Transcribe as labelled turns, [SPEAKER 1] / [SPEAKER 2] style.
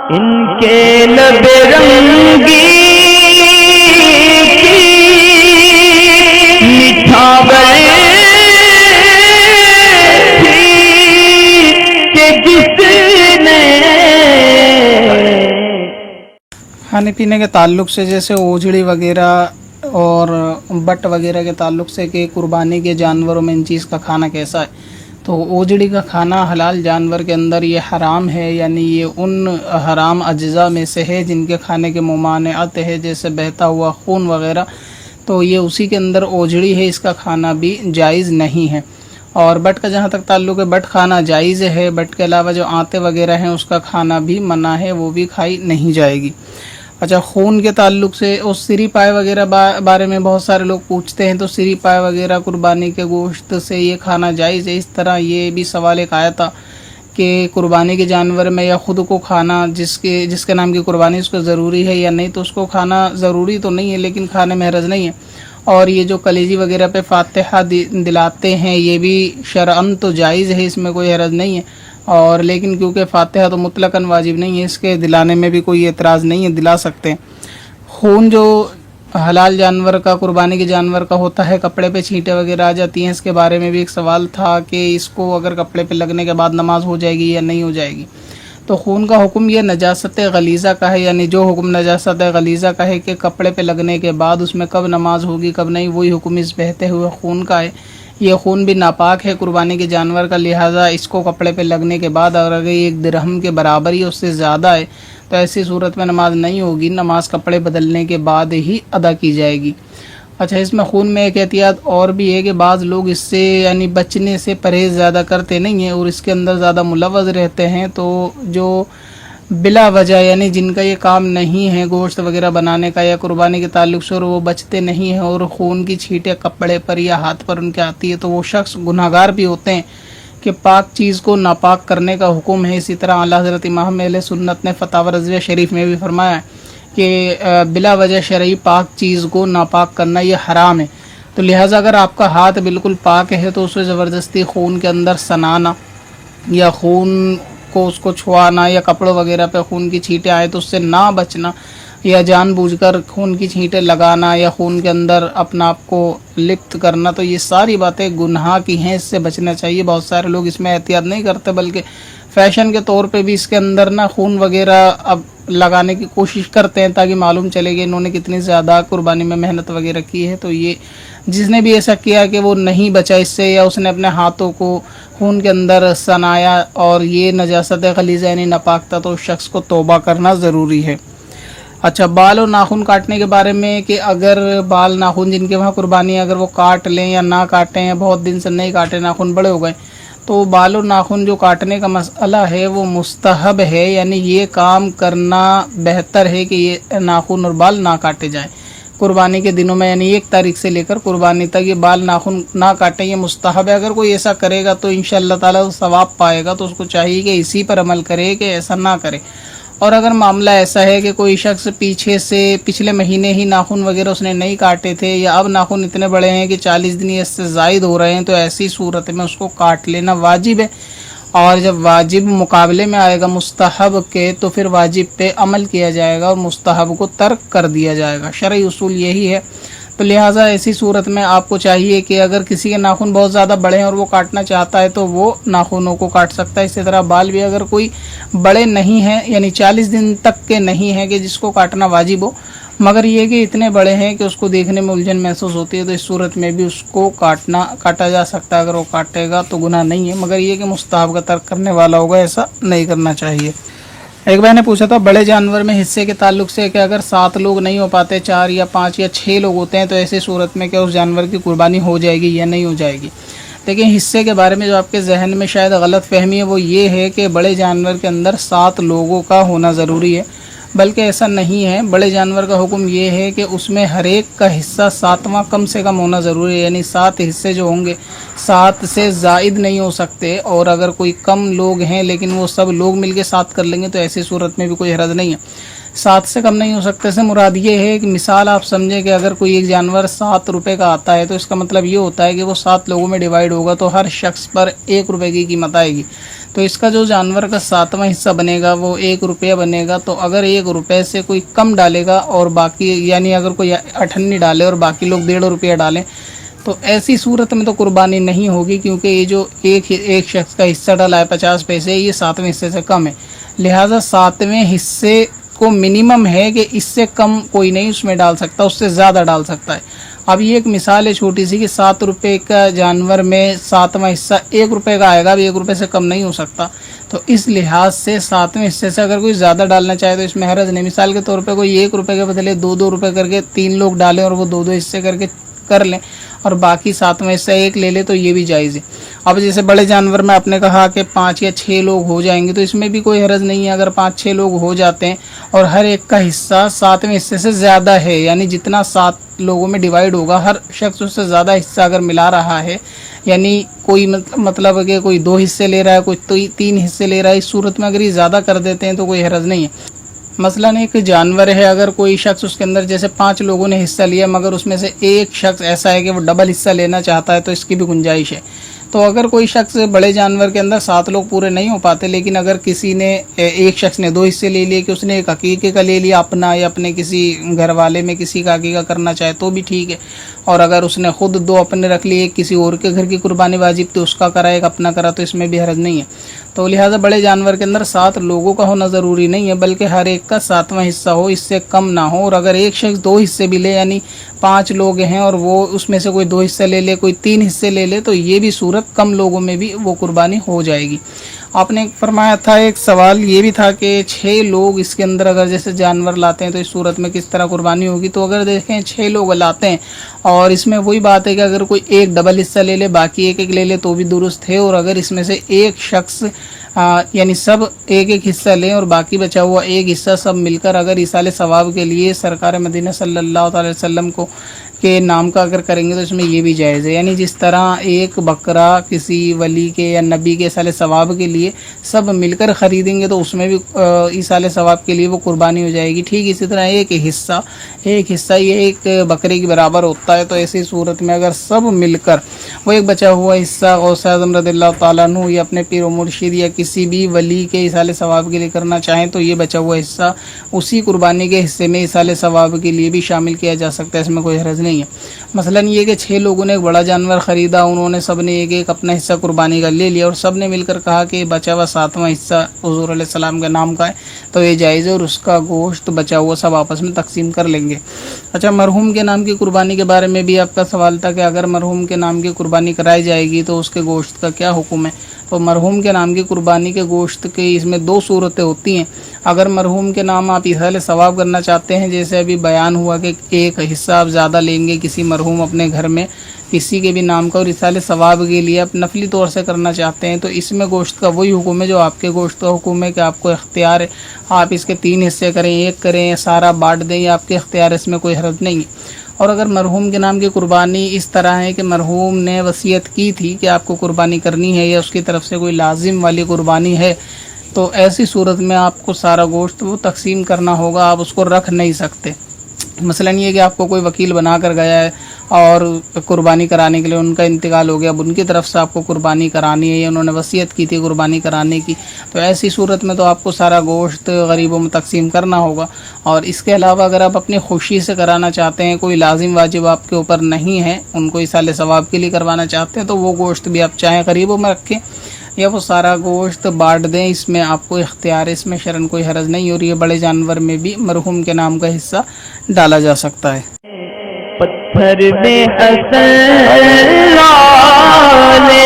[SPEAKER 1] ان کے لب رنگی کی نچھاور تھی کہ جس نے
[SPEAKER 2] کھانے پینے کے تعلق سے جیسے اوجھڑی وغیرہ اور بٹ وغیرہ کے تعلق سے کہ قربانی کے جانوروں میں ان چیز کا کھانا کیسا ہے، تو اوجھڑی کا کھانا حلال جانور کے اندر یہ حرام ہے، یعنی یہ ان حرام اجزاء میں سے ہے جن کے کھانے کے ممانعت ہے، جیسے بہتا ہوا خون وغیرہ، تو یہ اسی کے اندر اوجھڑی ہے، اس کا کھانا بھی جائز نہیں ہے۔ اور بٹ کا جہاں تک تعلق ہے، بٹ کھانا جائز ہے، بٹ کے علاوہ جو آنتے وغیرہ ہیں اس کا کھانا بھی منع ہے، وہ بھی کھائی نہیں جائے گی۔ اچھا، خون کے تعلق سے اور سری پائے وغیرہ بارے میں بہت سارے لوگ پوچھتے ہیں، تو سری پائے وغیرہ قربانی کے گوشت سے یہ کھانا جائز ہے۔ اس طرح یہ بھی سوال ایک آیا تھا کہ قربانی کے جانور میں یا خود کو کھانا جس کے نام کی قربانی اس کو ضروری ہے یا نہیں، تو اس کو کھانا ضروری تو نہیں ہے لیکن کھانے میں حرج نہیں ہے۔ اور یہ جو کلیجی وغیرہ پہ فاتحہ دلاتے ہیں یہ بھی شرعاً تو جائز ہے، اس میں کوئی حرج نہیں ہے، اور لیکن کیونکہ فاتحہ تو مطلقاً واجب نہیں ہے، اس کے دلانے میں بھی کوئی اعتراض نہیں ہے، دلا سکتے ہیں۔ خون جو حلال جانور کا قربانی کے جانور کا ہوتا ہے، کپڑے پہ چھینٹیں وغیرہ آ جاتی ہیں، اس کے بارے میں بھی ایک سوال تھا کہ اس کو اگر کپڑے پہ لگنے کے بعد نماز ہو جائے گی یا نہیں ہو جائے گی۔ تو خون کا حکم یہ نجاست غلیظہ کا ہے، یعنی جو حکم نجاست غلیظہ کا ہے کہ کپڑے پہ لگنے کے بعد اس میں کب نماز ہوگی کب نہیں، وہی حکم اس بہتے ہوئے خون کا ہے۔ یہ خون بھی ناپاک ہے قربانی کے جانور کا، لہٰذا اس کو کپڑے پہ لگنے کے بعد اگر ایک درہم کے برابر ہی اس سے زیادہ ہے تو ایسی صورت میں نماز نہیں ہوگی، نماز کپڑے بدلنے کے بعد ہی ادا کی جائے گی۔ اچھا، اس میں خون میں ایک احتیاط اور بھی ہے کہ بعض لوگ اس سے یعنی بچنے سے پرہیز زیادہ کرتے نہیں ہیں اور اس کے اندر زیادہ ملوث رہتے ہیں، تو جو بلا وجہ یعنی جن کا یہ کام نہیں ہے گوشت وغیرہ بنانے کا یا قربانی کے تعلق سے، اور وہ بچتے نہیں ہیں اور خون کی چھینٹیں کپڑے پر یا ہاتھ پر ان کے آتی ہے، تو وہ شخص گناہگار بھی ہوتے ہیں کہ پاک چیز کو ناپاک کرنے کا حکم ہے۔ اسی طرح اعلیٰ حضرت امام اہل سنت نے فتاوی رضویہ شریف میں بھی فرمایا ہے کہ بلا وجہ شرعی پاک چیز کو ناپاک کرنا یہ حرام ہے، تو لہٰذا اگر آپ کا ہاتھ بالکل پاک ہے تو اسے زبردستی خون کے اندر سنانا یا خون کو اس کو چھوانا یا کپڑوں وغیرہ پہ خون کی چھینٹیں آئے تو اس سے نہ بچنا، یا جان بوجھ کر خون کی چھینٹیں لگانا یا خون کے اندر اپنا آپ کو لپت کرنا، تو یہ ساری باتیں گناہ کی ہیں، اس سے بچنا چاہیے۔ بہت سارے لوگ اس میں احتیاط نہیں کرتے بلکہ فیشن کے طور پہ بھی اس کے اندر نا خون وغیرہ اب لگانے کی کوشش کرتے ہیں تاکہ معلوم چلے کہ انہوں نے کتنی زیادہ قربانی میں محنت وغیرہ کی ہے۔ تو یہ جس نے بھی ایسا کیا کہ وہ نہیں بچا اس سے، یا اس نے اپنے ہاتھوں کو خون کے اندر سنایا اور یہ نجاست غلیظہ یعنی ناپاک تھا، تو اس شخص کو توبہ کرنا ضروری ہے۔ اچھا، بال اور ناخن کاٹنے کے بارے میں کہ اگر بال ناخن جن کے وہاں قربانی ہے اگر وہ کاٹ لیں یا نہ کاٹیں یا بہت دن سے نہیں کاٹے، ناخن بڑے ہو گئے، تو بال اور ناخن جو کاٹنے کا مسئلہ ہے وہ مستحب ہے، یعنی یہ کام کرنا بہتر ہے کہ یہ ناخن اور بال نہ کاٹے جائیں قربانی کے دنوں میں، یعنی 1 تاریخ سے لے کر قربانی تک یہ بال ناخن نہ کاٹیں، یہ مستحب ہے۔ اگر کوئی ایسا کرے گا تو انشاءاللہ تعالیٰ ثواب پائے گا، تو اس کو چاہیے کہ اسی پر عمل کرے کہ ایسا نہ کرے۔ اور اگر معاملہ ایسا ہے کہ کوئی شخص پچھلے مہینے ہی ناخن وغیرہ اس نے نہیں کاٹے تھے یا اب ناخن اتنے بڑے ہیں کہ 40 دن اس سے زائد ہو رہے ہیں، تو ایسی صورت میں اس کو کاٹ لینا واجب ہے، اور جب واجب مقابلے میں آئے گا مستحب کے تو پھر واجب پہ عمل کیا جائے گا اور مستحب کو ترک کر دیا جائے گا، شرعی اصول یہی ہے۔ تو لہٰذا ایسی صورت میں آپ کو چاہیے کہ اگر کسی کے ناخن بہت زیادہ بڑے ہیں اور وہ کاٹنا چاہتا ہے تو وہ ناخنوں کو کاٹ سکتا ہے۔ اسی طرح بال بھی اگر کوئی بڑے نہیں ہیں یعنی 40 دن تک کے نہیں ہیں کہ جس کو کاٹنا واجب ہو، مگر یہ کہ اتنے بڑے ہیں کہ اس کو دیکھنے میں الجھن محسوس ہوتی ہے، تو اس صورت میں بھی اس کو کاٹا جا سکتا ہے۔ اگر وہ کاٹے گا تو گناہ نہیں ہے، مگر یہ کہ مستحب کا ترک کرنے والا ہوگا، ایسا نہیں کرنا چاہیے۔ ایک بھائی نے پوچھا تھا بڑے جانور میں حصے کے تعلق سے کہ اگر 7 لوگ نہیں ہو پاتے، 4 یا 5 یا 6 لوگ ہوتے ہیں، تو ایسی صورت میں کیا اس جانور کی قربانی ہو جائے گی یا نہیں ہو جائے گی؟ لیکن حصے کے بارے میں جو آپ کے ذہن میں شاید غلط فہمی ہے وہ یہ ہے کہ بڑے جانور کے اندر 7 لوگوں کا ہونا ضروری ہے، بلکہ ایسا نہیں ہے۔ بڑے جانور کا حکم یہ ہے کہ اس میں ہر ایک کا حصہ 7واں کم سے کم ہونا ضروری ہے، یعنی 7 حصے جو ہوں گے 7 سے زائد نہیں ہو سکتے، اور اگر کوئی کم لوگ ہیں لیکن وہ سب لوگ مل کے 7 کر لیں گے تو ایسی صورت میں بھی کوئی حرج نہیں ہے۔ 7 سے کم نہیں ہو سکتے سے مراد یہ ہے کہ مثال آپ سمجھیں کہ اگر کوئی ایک جانور 7 روپے کا آتا ہے تو اس کا مطلب یہ ہوتا ہے کہ وہ 7 لوگوں میں ڈیوائیڈ ہوگا تو ہر شخص پر 1 روپے کی قیمت آئے گی۔ تو اس کا جو جانور کا 7واں حصہ بنے گا وہ 1 روپیہ بنے گا. تو اگر 1 روپے سے کوئی کم ڈالے گا اور باقی یعنی اگر کوئی 8 ڈالے اور باقی لوگ 1.5 روپیہ ڈالیں تو ایسی صورت میں تو قربانی نہیں ہوگی, کیونکہ یہ جو ایک شخص کا حصہ ڈالا ہے 50 پیسے, یہ 7ویں حصے سے کم ہے. لہٰذا 7ویں حصے کو منیمم ہے کہ اس سے کم کوئی نہیں اس میں ڈال سکتا, اس سے زیادہ ڈال سکتا ہے. اب یہ ایک مثال ہے چھوٹی سی کہ 7 روپے کا جانور میں 7واں حصہ 1 روپے کا آئے گا, اب 1 روپے سے کم نہیں ہو سکتا. تو اس لحاظ سے 7ویں حصے سے اگر کوئی زیادہ ڈالنا چاہے تو اس میں حرج نہیں. مثال کے طور پہ کوئی 1 روپے کے بدلے 2 روپے کر کے 3 لوگ ڈالیں اور وہ 2 حصے کر لیں اور باقی 7واں حصہ 1 لے لے تو یہ بھی جائز ہے. اب جیسے بڑے جانور میں آپ نے کہا کہ 5 یا 6 لوگ ہو جائیں گے تو اس میں بھی کوئی حرج نہیں ہے. اگر 5-6 لوگ ہو جاتے ہیں اور ہر ایک کا حصہ 7ویں حصے سے زیادہ ہے, یعنی جتنا 7 لوگوں میں ڈیوائیڈ ہوگا ہر شخص اس سے زیادہ حصہ اگر ملا رہا ہے, یعنی کوئی مطلب کہ کوئی 2 حصے لے رہا ہے, کوئی 3 حصے لے رہا ہے, اس صورت میں اگر یہ زیادہ کر دیتے ہیں تو کوئی حرج نہیں ہے. مثلاً ایک جانور ہے, اگر کوئی شخص اس کے اندر جیسے 5 لوگوں نے حصہ لیا مگر اس میں سے ایک شخص ایسا ہے کہ وہ ڈبل حصہ لینا چاہتا ہے تو اس کی بھی گنجائش ہے. تو اگر کوئی شخص بڑے جانور کے اندر 7 لوگ پورے نہیں ہو پاتے, لیکن اگر کسی نے ایک شخص نے 2 حصے لے لیے کہ اس نے ایک عقیقے کا لے لیا اپنا یا اپنے کسی گھر والے میں کسی کا عقیقہ کرنا چاہے تو بھی ٹھیک ہے, اور اگر اس نے خود 2 اپنے رکھ لیے, کسی اور کے گھر کی قربانی واجب تھی اس کا کرا ایک اپنا کرا تو اس میں بھی حرج نہیں ہے. تو لہٰذا بڑے جانور کے اندر 7 لوگوں کا ہونا ضروری نہیں ہے, بلکہ ہر ایک کا 7واں حصہ ہو, اس سے کم نہ ہو. اور اگر ایک شخص 2 حصے بھی لے, یعنی 5 لوگ ہیں اور وہ اس میں سے کوئی 2 حصے لے لے, کوئی 3 حصے لے لے, تو یہ بھی صورت کم لوگوں میں بھی وہ قربانی ہو جائے گی. آپ نے فرمایا تھا ایک سوال یہ بھی تھا کہ 6 لوگ اس کے اندر اگر جیسے جانور لاتے ہیں تو اس صورت میں کس طرح قربانی ہوگی. تو اگر دیکھیں 6 لوگ لاتے ہیں اور اس میں وہی بات ہے کہ اگر کوئی ایک ڈبل حصہ لے لے باقی ایک لے لے تو بھی درست ہے, اور اگر اس میں سے ایک شخص یعنی سب ایک حصہ لیں اور باقی بچا ہوا ایک حصہ سب مل کر اگر ایصال ثواب کے لیے سرکار مدینہ صلی اللہ علیہ وسلم کے نام کا اگر کریں گے تو اس میں یہ بھی جائز ہے. یعنی جس طرح ایک بکرا کسی ولی کے یا نبی کے ایصال ثواب کے لیے سب مل کر خریدیں گے تو اس میں بھی ایصال ثواب کے لیے وہ قربانی ہو جائے گی, ٹھیک اسی طرح ایک حصہ یہ ایک بکرے کے برابر ہوتا ہے. تو ایسی صورت میں اگر سب مل کر وہ ایک بچا ہوا حصہ غوث اعظم رضی اللہ تعالیٰ عنہ یا اپنے پیر و مرشد یا کسی بھی ولی کے ایصال ثواب کے لیے کرنا چاہیں تو یہ بچا ہوا حصہ اسی قربانی کے حصے میں ایصال ثواب کے لیے بھی شامل کیا جا سکتا ہے, اس میں کوئی حرج نہیں ہے. مثلاً یہ کہ 6 لوگوں نے ایک بڑا جانور خریدا, انہوں نے سب نے ایک اپنا حصہ قربانی کا لے لیا اور سب نے مل کر کہا کہ بچا ہوا 7واں حصہ حضور علیہ السلام کے نام کا ہے تو یہ جائز ہے, اور اس کا گوشت بچا ہوا سب آپس میں تقسیم کر لیں گے. اچھا, مرحوم کے نام کی قربانی کے بارے میں بھی آپ کا سوال تھا کہ اگر مرحوم کے نام کی قربانی کرائی جائے گی تو اس کے گوشت کا کیا حکم ہے. تو مرحوم کے نام کی قربانی کے گوشت کی اس میں 2 صورتیں ہوتی ہیں. اگر مرحوم کے نام آپ ایصال ثواب کرنا چاہتے ہیں, جیسے ابھی بیان ہوا کہ ایک حصہ آپ زیادہ لیں گے کسی مرحوم اپنے گھر میں کسی کے بھی نام کا اور ایصال ثواب کے لیے آپ نفلی طور سے کرنا چاہتے ہیں, تو اس میں گوشت کا وہی حکم ہے جو آپ کے گوشت کا حکم ہے کہ آپ کو اختیار ہے, آپ اس کے 3 حصے کریں, 1 کریں یا سارا بانٹ دیں, یا آپ کے اختیار ہے, اس میں کوئی حرج نہیں ہے. اور اگر مرحوم کے نام کی قربانی اس طرح ہے کہ مرحوم نے وصیت کی تھی کہ آپ کو قربانی کرنی ہے یا اس کی طرف سے کوئی لازم والی قربانی ہے, تو ایسی صورت میں آپ کو سارا گوشت وہ تقسیم کرنا ہوگا, آپ اس کو رکھ نہیں سکتے. مثلاً یہ کہ آپ کو کوئی وکیل بنا کر گیا ہے اور قربانی کرانے کے لیے ان کا انتقال ہو گیا, اب ان کی طرف سے آپ کو قربانی کرانی ہے یا انہوں نے وصیت کی تھی قربانی کرانے کی, تو ایسی صورت میں تو آپ کو سارا گوشت غریبوں میں تقسیم کرنا ہوگا. اور اس کے علاوہ اگر آپ اپنی خوشی سے کرانا چاہتے ہیں, کوئی لازم واجب آپ کے اوپر نہیں ہے, ان کو ایصال ثواب کے لیے کروانا چاہتے ہیں, تو وہ گوشت بھی آپ چاہیں غریبوں میں رکھیں یا وہ سارا گوشت بانٹ دیں, اس میں آپ کو اختیار ہے, اس میں شرعاً کوئی حرج نہیں. اور یہ بڑے جانور میں بھی مرحوم کے نام کا حصہ ڈالا جا سکتا ہے.
[SPEAKER 1] پتھر میں حسن والے